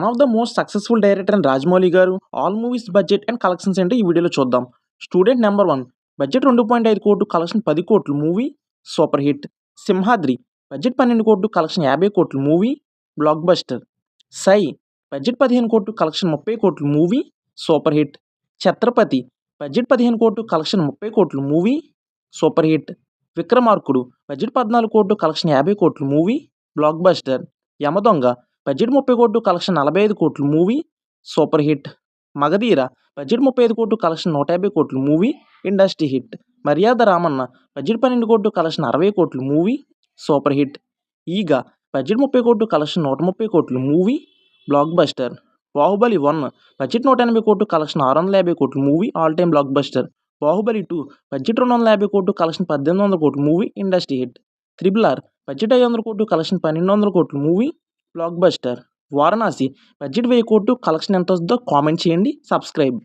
One of the most successful director and Rajamouli garu all movies budget and collections ఏంటో ఈ వీడియోలో చూద్దాం. స్టూడెంట్ నెంబర్ 1 బడ్జెట్ 2.5 కోట్లు, కలెక్షన్ 10 కోట్లు, movie super hit. Simhadri budget 12 కోట్లు, కలెక్షన్ 50 కోట్లు, movie blockbuster. Sye budget 15 కోట్లు, కలెక్షన్ 30 కోట్లు, movie super hit. Chatrapathi budget 15 కోట్లు, కలెక్షన్ 30 కోట్లు, movie super hit. Vikramarkudu budget 14 కోట్లు, కలెక్షన్ 50 కోట్లు, movie blockbuster. Yamadonga budget 30 కోట్లు, కలెక్షన్ 45 కోట్లు, movie super hit. Magadheera budget 35 కోట్లు, కలెక్షన్ 150 కోట్లు, మూవీ ఇండస్ట్రీ హిట్. మర్యాద రామన్న బడ్జెట్ 12 కోట్లు, కలెక్షన్ 60 కోట్లు, మూవీ సూపర్ హిట్. ఈగ బడ్జెట్ 30 కోట్లు, కలెక్షన్ 130 కోట్లు, movie block buster. Baahubali 1 budget 180 కోట్లు, కలెక్షన్ 650 కోట్లు, movie all time block buster. Baahubali 2 budget 250 కోట్లు, కలెక్షన్ 1800 కోట్లు, movie industry hit. Triple R budget 500 కోట్లు, కలెక్షన్ 1200 కోట్లు, movie block buster. Varanasi budget 1000 కోట్లు, కలెక్షన్ ఎంత వస్తుందో కామెంట్ చేయండి. సబ్స్క్రైబ్.